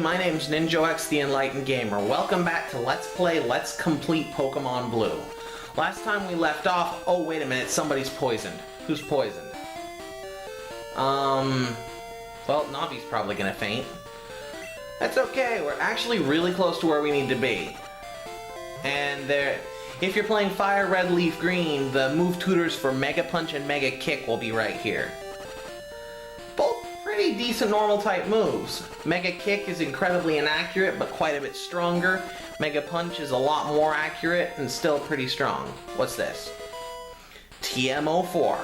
My name's Ninjo X the Enlightened Gamer. Welcome back to Let's Play Let's Complete Pokemon Blue. Last time we left off... Oh, wait a minute, somebody's poisoned. Who's poisoned? Well, Navi's probably gonna faint. That's okay, we're actually really close to where we need to be. And if you're playing Fire Red Leaf Green, the move tutors for Mega Punch and Mega Kick will be right here. Pretty decent normal type moves. Mega Kick is incredibly inaccurate but quite a bit stronger. Mega Punch is a lot more accurate and still pretty strong. What's this? TM04.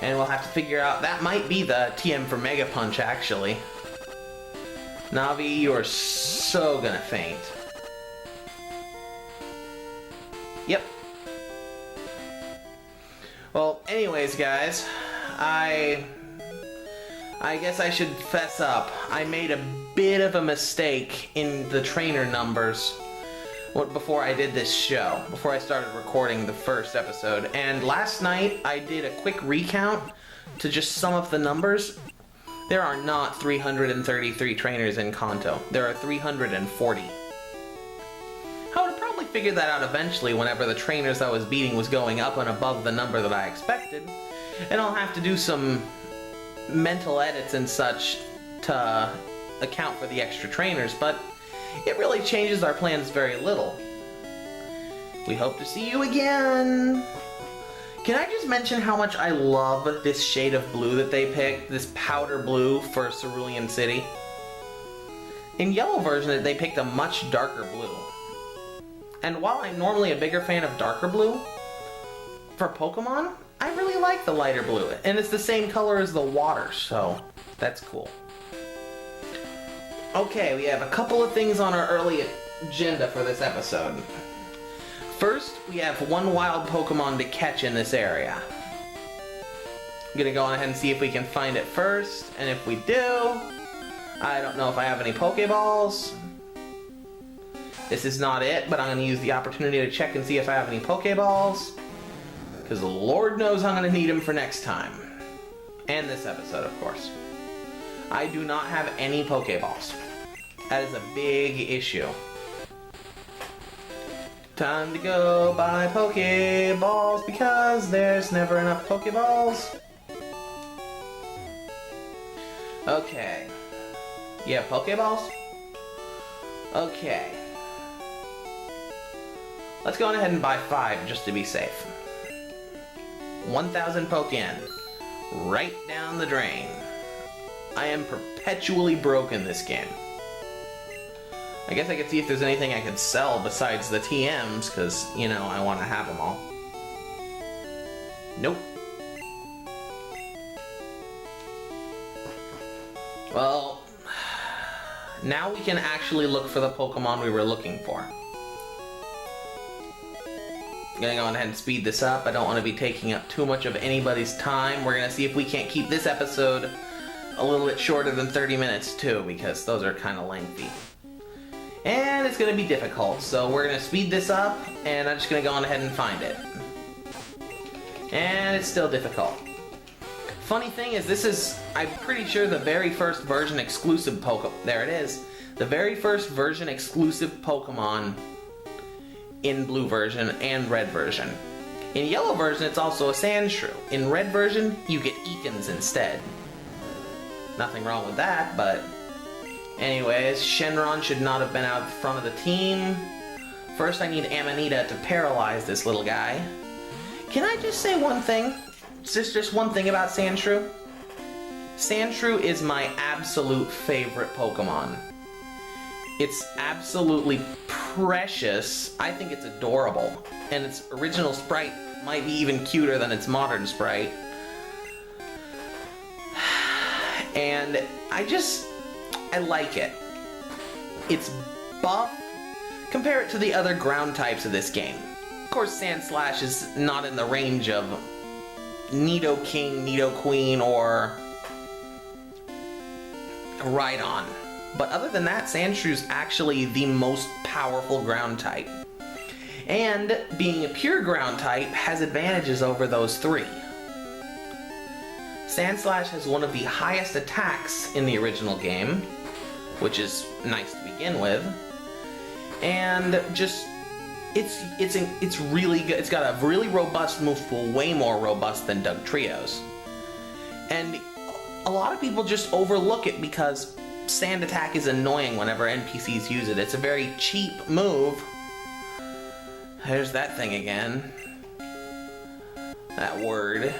And we'll have to figure out, that might be the TM for Mega Punch actually. Navi, you are so gonna faint. Yep. Well, anyways guys, I guess I should fess up. I made a bit of a mistake in the trainer numbers before I did this show, before I started recording the first episode. And last night I did a quick recount to just sum up the numbers. There are not 333 trainers in Kanto. There are 340. I would probably figure that out eventually whenever the trainers I was beating was going up and above the number that I expected. And I'll have to do some mental edits and such to account for the extra trainers, but it really changes our plans very little. We hope to see you again! Can I just mention how much I love this shade of blue that they picked, this powder blue for Cerulean City? In yellow version, they picked a much darker blue. And while I'm normally a bigger fan of darker blue, for Pokemon, I really like the lighter blue, and it's the same color as the water, so that's cool. Okay, we have a couple of things on our early agenda for this episode. First, we have one wild Pokemon to catch in this area. I'm gonna go on ahead and see if we can find it first, and if we do, I don't know if I have any Pokeballs. This is not it, but I'm gonna use the opportunity to check and see if I have any Pokeballs. Because Lord knows I'm going to need him for next time. And this episode, of course. I do not have any Pokeballs. That is a big issue. Time to go buy Pokeballs because there's never enough Pokeballs. Okay. You have Pokeballs? Okay. Let's go on ahead and buy 5 just to be safe. 1,000 Pokeyen. Right down the drain. I am perpetually broke in this game. I guess I could see if there's anything I could sell besides the TMs, because, you know, I want to have them all. Nope. Well, now we can actually look for the Pokemon we were looking for. I'm gonna go ahead and speed this up. I don't want to be taking up too much of anybody's time. We're gonna see if we can't keep this episode a little bit shorter than 30 minutes too, because those are kind of lengthy. And it's gonna be difficult, so we're gonna speed this up, and I'm just gonna go on ahead and find it. And it's still difficult. Funny thing is, this is, I'm pretty sure, the very first version exclusive Pokemon. There it is. The very first version exclusive Pokemon in blue version and red version. In yellow version, it's also a Sandshrew. In red version, you get Ekans instead. Nothing wrong with that, but anyways, Shenron should not have been out front of the team. First, I need Amanita to paralyze this little guy. Can I just say one thing? Just one thing about Sandshrew? Sandshrew is my absolute favorite Pokemon. It's absolutely precious. I think it's adorable. And its original sprite might be even cuter than its modern sprite. And I like it. It's buff. Compare it to the other ground types of this game. Of course, Sandslash is not in the range of Nidoking, Nidoqueen, or Rhydon. But other than that, Sandshrew actually the most powerful ground type. And being a pure ground type has advantages over those three. Sandslash has one of the highest attacks in the original game, which is nice to begin with. And just it's really good. It's got a really robust move pool, way more robust than Dugtrio's. And a lot of people just overlook it because Sand Attack is annoying whenever NPCs use it. It's a very cheap move. There's that thing again. That word.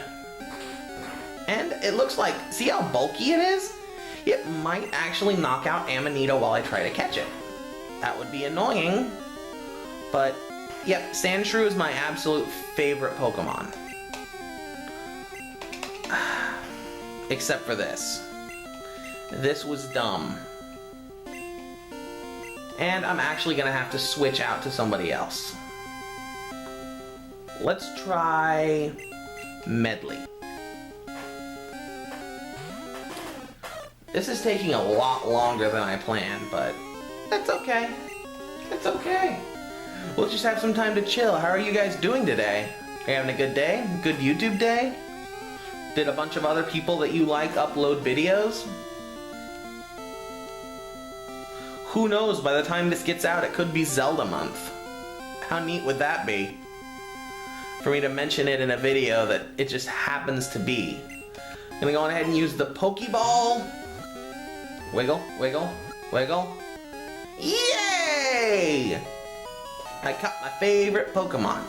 And it looks like, see how bulky it is? It might actually knock out Amanita while I try to catch it. That would be annoying. But, yep, Sandshrew is my absolute favorite Pokemon. Except for this. This was dumb. And I'm actually gonna have to switch out to somebody else. Let's try Medley. This is taking a lot longer than I planned, but that's okay. It's okay. We'll just have some time to chill. How are you guys doing today? Are you having a good day? Good YouTube day? Did a bunch of other people that you like upload videos? Who knows, by the time this gets out, it could be Zelda month. How neat would that be? For me to mention it in a video that it just happens to be. I'm gonna go ahead and use the Pokeball. Wiggle, wiggle, wiggle. Yay! I caught my favorite Pokemon.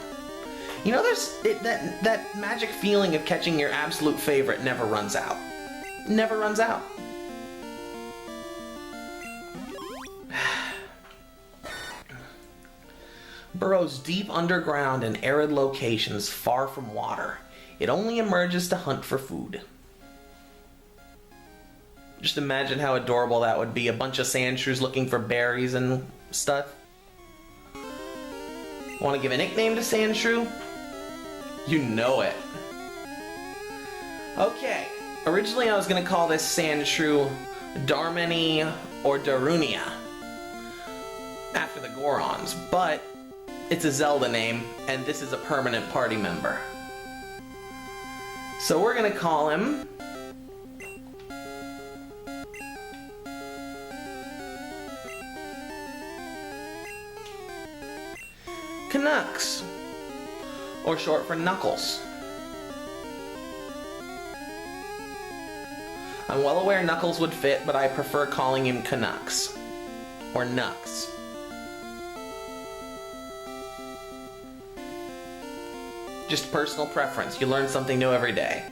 You know, that magic feeling of catching your absolute favorite never runs out. Never runs out. Burrows deep underground in arid locations far from water. It only emerges to hunt for food. Just imagine how adorable that would be. A bunch of Sandshrews looking for berries and stuff. Want to give a nickname to Sandshrew? You know it. Okay. Originally I was going to call this Sandshrew Darmani or Darunia after the Gorons, but it's a Zelda name, and this is a permanent party member. So we're going to call him Canucks, or short for Knuckles. I'm well aware Knuckles would fit, but I prefer calling him Canucks, or Nux. Just personal preference. You learn something new every day.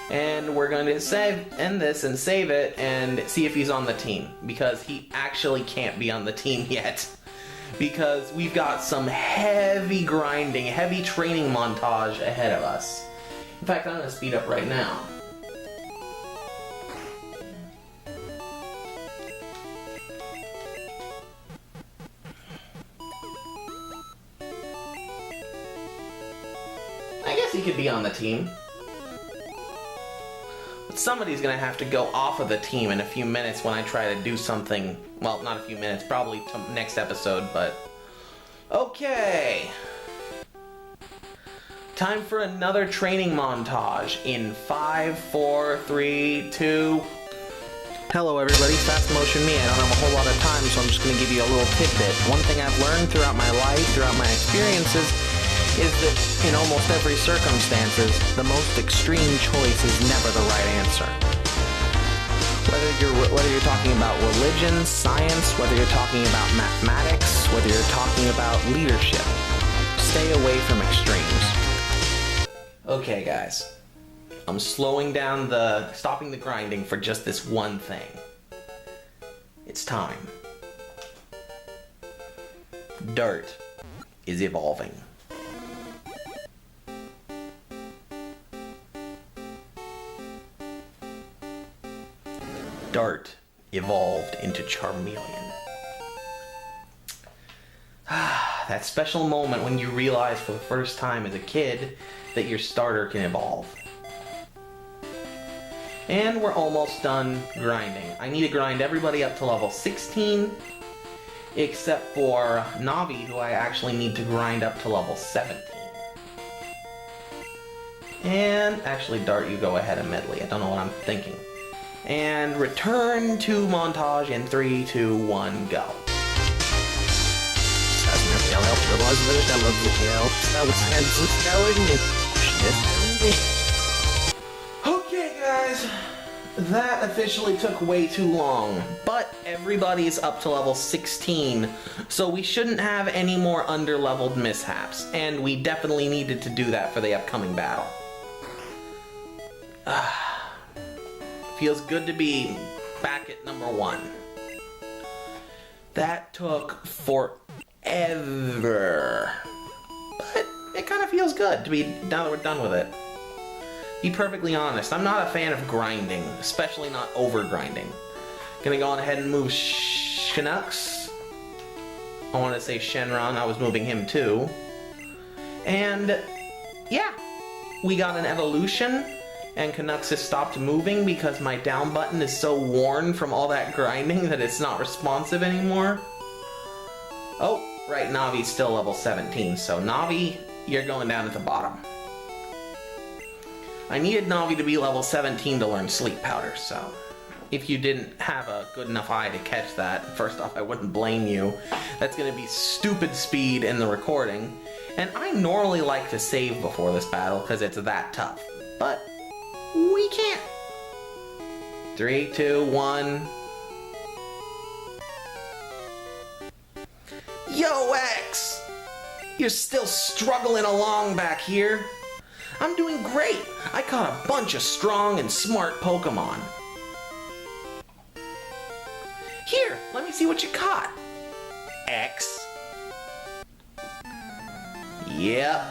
And we're going to end this and save it and see if he's on the team, because he actually can't be on the team yet. Because we've got some heavy grinding, heavy training montage ahead of us. In fact, I'm going to speed up right now. I guess he could be on the team. But somebody's going to have to go off of the team in a few minutes when I try to do something. Well, not a few minutes, probably next episode, but... Okay. Time for another training montage in 5, 4, 3, 2... Hello everybody, Fast Motion me. I don't have a whole lot of time, so I'm just going to give you a little tidbit. One thing I've learned throughout my life, throughout my experiences, is that in almost every circumstances, the most extreme choice is never the right answer. Whether you're talking about religion, science, whether you're talking about mathematics, whether you're talking about leadership, stay away from extremes. Okay, guys. I'm stopping the grinding for just this one thing. It's time. Dirt is evolving. Dart evolved into Charmeleon. That special moment when you realize for the first time as a kid that your starter can evolve. And we're almost done grinding. I need to grind everybody up to level 16, except for Navi, who I actually need to grind up to level 17. And actually, Dart, you go ahead of Medley. I don't know what I'm thinking. And return to montage in 3, 2, 1, go. Okay, guys. That officially took way too long, but everybody's up to level 16, so we shouldn't have any more under-leveled mishaps, and we definitely needed to do that for the upcoming battle. Feels good to be back at number 1. That took forever, but it kind of feels good to be, now that we're done with it. Be perfectly honest, I'm not a fan of grinding, especially not over-grinding. Gonna go on ahead and move Canucks. I want to say Shenron, I was moving him too. And yeah, we got an evolution, and Canucks has stopped moving because my down button is so worn from all that grinding that it's not responsive anymore. Oh, right, Navi's still level 17, so Navi, you're going down at the bottom. I needed Navi to be level 17 to learn Sleep Powder, so if you didn't have a good enough eye to catch that, first off, I wouldn't blame you. That's going to be stupid speed in the recording, and I normally like to save before this battle because it's that tough, but we can't. 3, 2, 1. Yo, X! You're still struggling along back here. I'm doing great. I caught a bunch of strong and smart Pokemon. Here, let me see what you caught. X. Yep.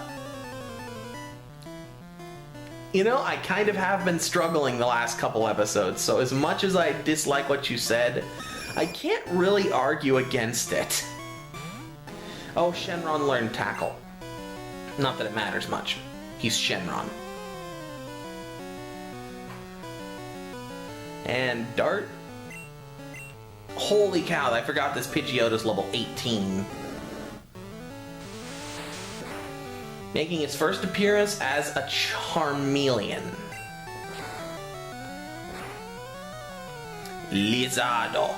You know, I kind of have been struggling the last couple episodes, so as much as I dislike what you said, I can't really argue against it. Oh, Shenron learned Tackle. Not that it matters much. He's Shenron. And Dart? Holy cow, I forgot this Pidgeotto's level 18. Making its first appearance as a Charmeleon. Lizardo.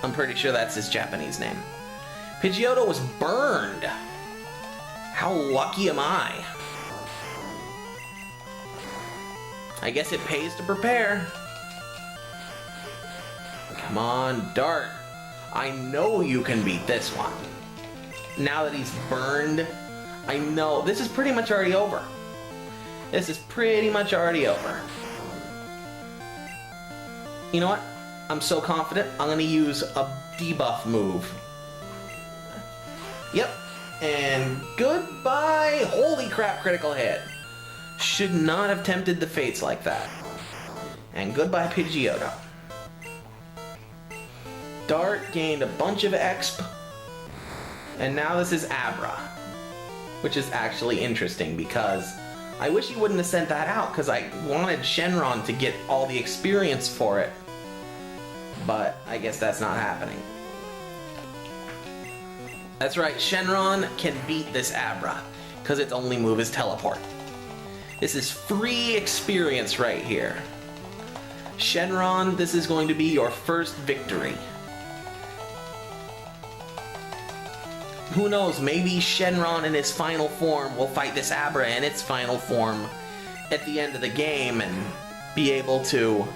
I'm pretty sure that's his Japanese name. Pidgeotto was burned. How lucky am I? I guess it pays to prepare. Come on, Dart. I know you can beat this one. Now that he's burned, I know. This is pretty much already over. This is pretty much already over. You know what? I'm so confident, I'm going to use a debuff move. Yep. And goodbye. Holy crap, critical hit. Should not have tempted the fates like that. And goodbye, Pidgeotto. Dart gained a bunch of exp. And now this is Abra. Which is actually interesting because I wish he wouldn't have sent that out because I wanted Shenron to get all the experience for it. But I guess that's not happening. That's right, Shenron can beat this Abra because its only move is Teleport. This is free experience right here. Shenron, this is going to be your first victory. Who knows, maybe Shenron in its final form will fight this Abra in its final form at the end of the game and be able to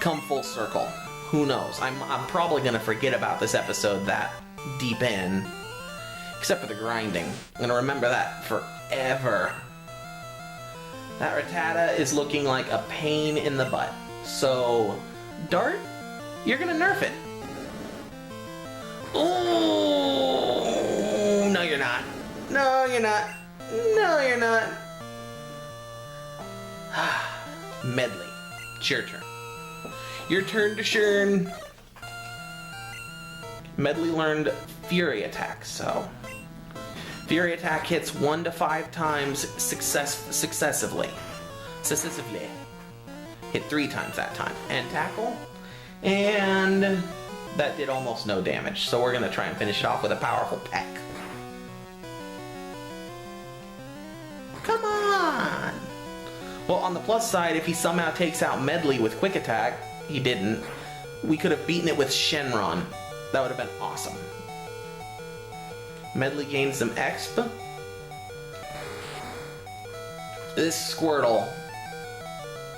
come full circle. Who knows? I'm probably going to forget about this episode that deep in. Except for the grinding. I'm going to remember that forever. That Rattata is looking like a pain in the butt. So, Dart, you're going to nerf it. Oh, no you're not. No you're not. No you're not. Medley, it's your turn. Your turn to Shern. Medley learned Fury Attack, so... Fury Attack hits 1 to 5 times successively. Hit 3 times that time. And Tackle, and that did almost no damage, so we're gonna try and finish it off with a powerful Peck. Come on! Well, on the plus side, if he somehow takes out Medley with Quick Attack, he didn't, we could have beaten it with Shenron. That would have been awesome. Medley gains some exp. This Squirtle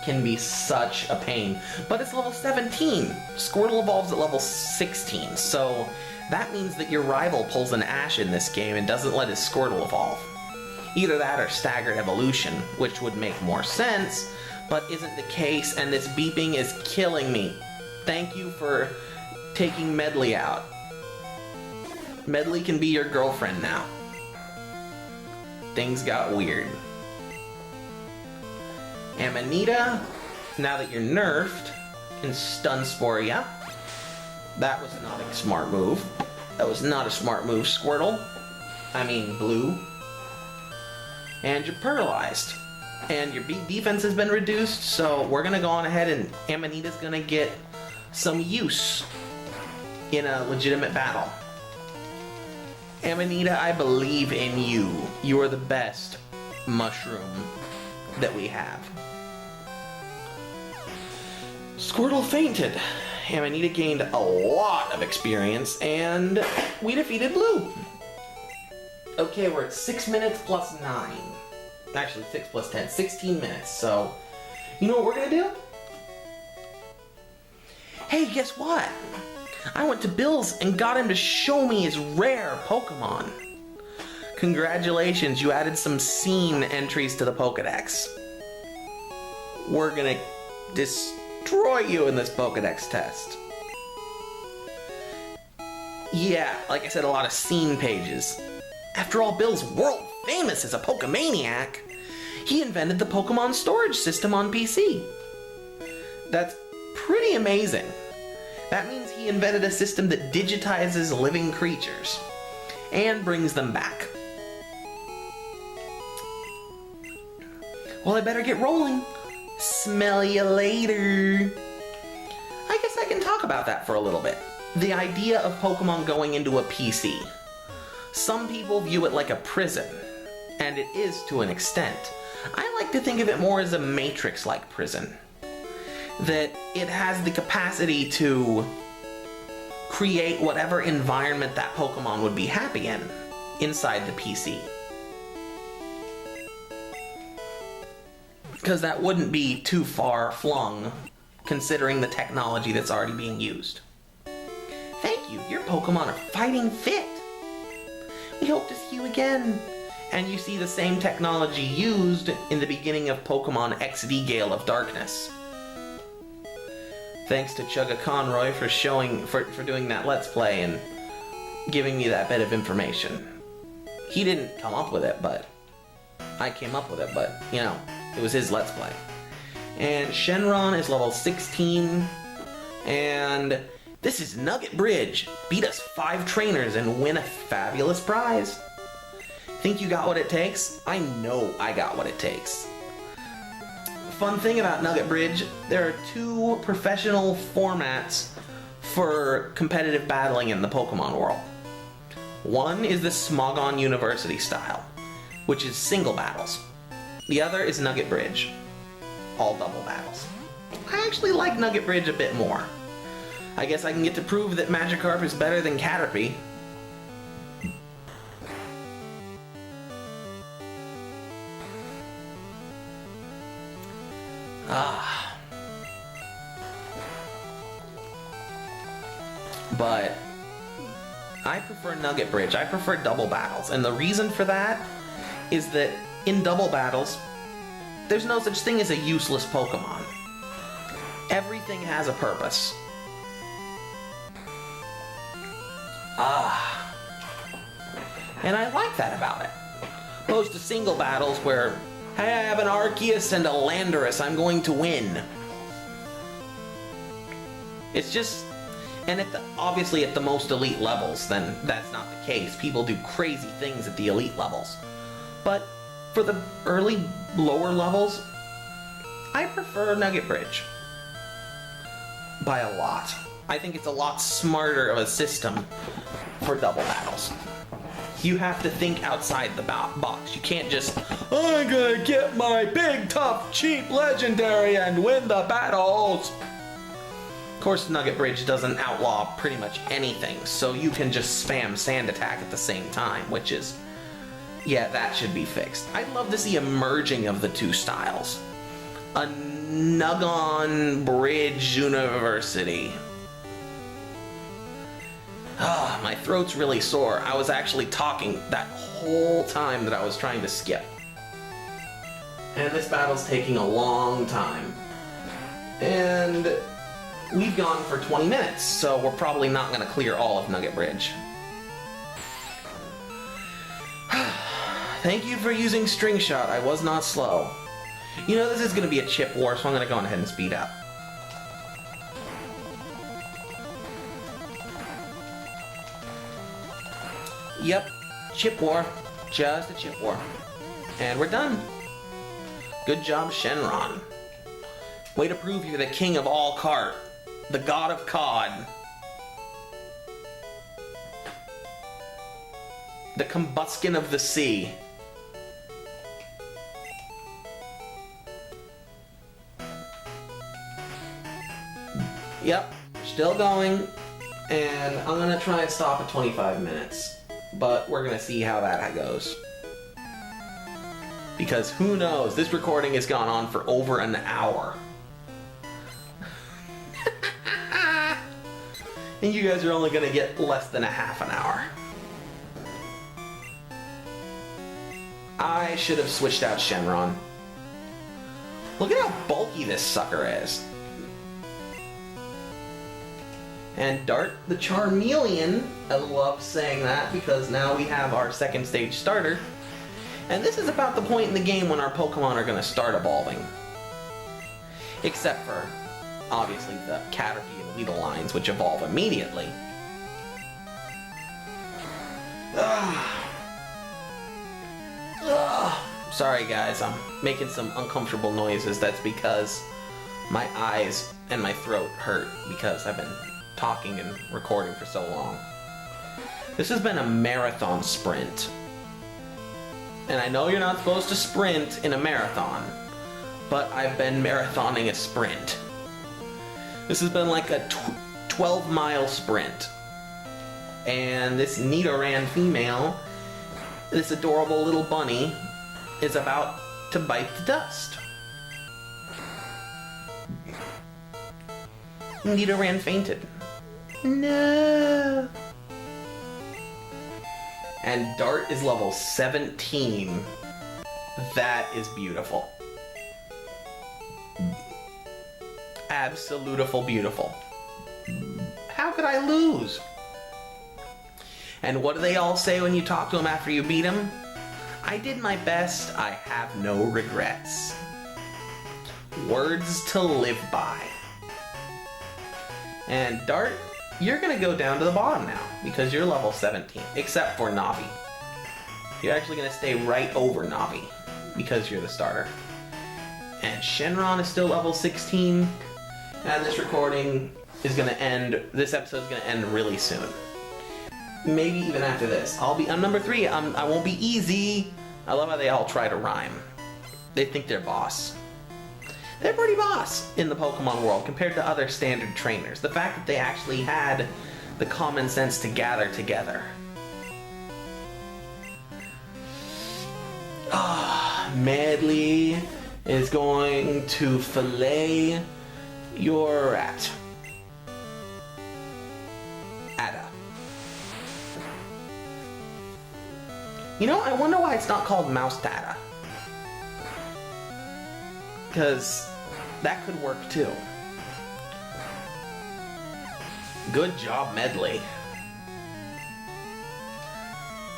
can be such a pain, but it's level 17. Squirtle evolves at level 16, so that means that your rival pulls an Ash in this game and doesn't let his Squirtle evolve. Either that or staggered evolution, which would make more sense, but isn't the case, and this beeping is killing me. Thank you for taking Medley out. Medley can be your girlfriend now. Things got weird. Amanita, now that you're nerfed, can stun Spore ya. That was not a smart move. That was not a smart move, Squirtle. I mean, Blue. And you're paralyzed. And your defense has been reduced, so we're gonna go on ahead and Amanita's gonna get some use in a legitimate battle. Amanita, I believe in you. You are the best mushroom that we have. Squirtle fainted. Amanita gained a lot of experience, and we defeated Blue. Okay, we're at 6 minutes plus 9. Actually, 6 plus 10. 16 minutes, so... You know what we're gonna do? Hey, guess what? I went to Bill's and got him to show me his rare Pokemon. Congratulations, you added some scene entries to the Pokedex. We're gonna destroy you in this Pokedex test. Yeah, like I said, a lot of scene pages. After all, Bill's world famous as a Pokemaniac. He invented the Pokemon storage system on PC. That's pretty amazing. That means he invented a system that digitizes living creatures and brings them back. Well, I better get rolling. Smell you later. I guess I can talk about that for a little bit. The idea of Pokemon going into a PC. Some people view it like a prison, and it is to an extent. I like to think of it more as a Matrix-like prison. That it has the capacity to create whatever environment that Pokemon would be happy in inside the PC. Because that wouldn't be too far flung, considering the technology that's already being used. Thank you, your Pokemon are fighting fit. We hope to see you again. And you see the same technology used in the beginning of Pokemon XD Gale of Darkness. Thanks to Chugga Conroy for doing that Let's Play and giving me that bit of information. He didn't come up with it, but I came up with it, but, you know, it was his Let's Play. And Shenron is level 16, and this is Nugget Bridge. Beat us 5 trainers and win a fabulous prize. Think you got what it takes? I know I got what it takes. Fun thing about Nugget Bridge, there are 2 professional formats for competitive battling in the Pokemon world. One is the Smogon University style, which is single battles. The other is Nugget Bridge, all double battles. I actually like Nugget Bridge a bit more. I guess I can get to prove that Magikarp is better than Caterpie. But I prefer Nugget Bridge. I prefer double battles. And the reason for that is that in double battles, there's no such thing as a useless Pokemon. Everything has a purpose. And I like that about it. Opposed to single battles where, hey, I have an Arceus and a Landorus, I'm going to win. It's just, And obviously at the most elite levels, then that's not the case. People do crazy things at the elite levels. But for the early, lower levels, I prefer Nugget Bridge. By a lot. I think it's a lot smarter of a system for double battles. You have to think outside the box. You can't just, I'm gonna get my big, tough, cheap legendary and win the battles. Of course, Nugget Bridge doesn't outlaw pretty much anything, so you can just spam Sand Attack at the same time, which is, yeah, that should be fixed. I'd love to see a merging of the two styles. A Nugon Bridge University. Ah, my throat's really sore. I was actually talking that whole time that I was trying to skip. And this battle's taking a long time. And we've gone for 20 minutes, so we're probably not going to clear all of Nugget Bridge. Thank you for using String Shot. I was not slow. You know, this is going to be a chip war, so I'm going to go ahead and speed up. Yep, chip war. Just a chip war. And we're done. Good job, Shenron. Way to prove you're the king of all cart. The god of cod. The combustion of the sea. Yep, still going. And I'm gonna try and stop at 25 minutes. But we're gonna see how that goes. Because who knows, this recording has gone on for over an hour. And you guys are only gonna get less than a half an hour. I should have switched out Shenron. Look at how bulky this sucker is. And Dart the Charmeleon, I love saying that because now we have our second stage starter. And this is about the point in the game when our Pokemon are going to start evolving. Except for, obviously, the Caterpie and Weedle lines, which evolve immediately. Sorry guys, I'm making some uncomfortable noises. That's because my eyes and my throat hurt because I've been talking and recording for so long. This has been a marathon sprint. And I know you're not supposed to sprint in a marathon, but I've been marathoning a sprint. This has been like a 12-mile sprint. And this Nidoran female, this adorable little bunny, is about to bite the dust. Nidoran fainted. No. And Dart is level 17. That is beautiful. Absolutiful beautiful. How could I lose? And what do they all say when you talk to them after you beat them? I did my best, I have no regrets. Words to live by. And Dart, you're gonna go down to the bottom now, because you're level 17, except for Navi. You're actually gonna stay right over Navi, because you're the starter. And Shenron is still level 16, and this recording is gonna end, this episode is gonna end really soon. Maybe even after this. I'm number 3, I won't be easy. I love how they all try to rhyme. They think they're boss. They're pretty boss in the Pokemon world compared to other standard trainers. The fact that they actually had the common sense to gather together. Medley is going to fillet your rat. Ada. You know, I wonder why it's not called Mouse Data. Because that could work too. Good job, Medley.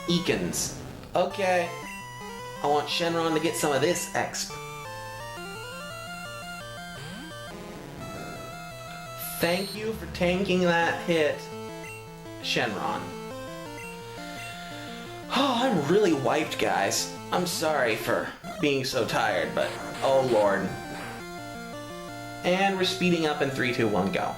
Eakins. Okay. I want Shenron to get some of this exp. Thank you for tanking that hit, Shenron. Oh, I'm really wiped, guys. I'm sorry for being so tired, but oh lord. And we're speeding up in 3, 2, 1, go.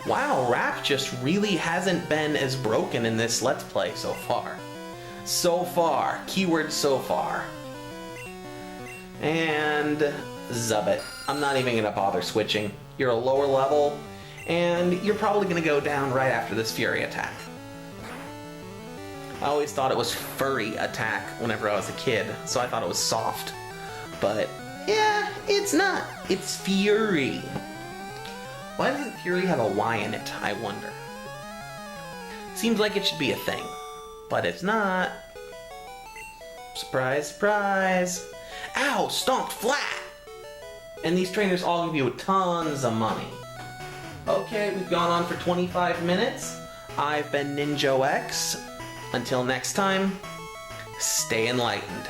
Wow, Rap just really hasn't been as broken in this Let's Play so far. So far. Keyword so far. And Zubbit. I'm not even going to bother switching. You're a lower level, and you're probably going to go down right after this Fury attack. I always thought it was Furry attack whenever I was a kid, so I thought it was soft. But, yeah, it's not. It's Fury. Why doesn't Fury have a Y in it, I wonder? Seems like it should be a thing, but it's not. Surprise, surprise. Ow, stomped flat! And these trainers all give you tons of money. Okay, we've gone on for 25 minutes. I've been Ninjo X. Until next time, stay enlightened.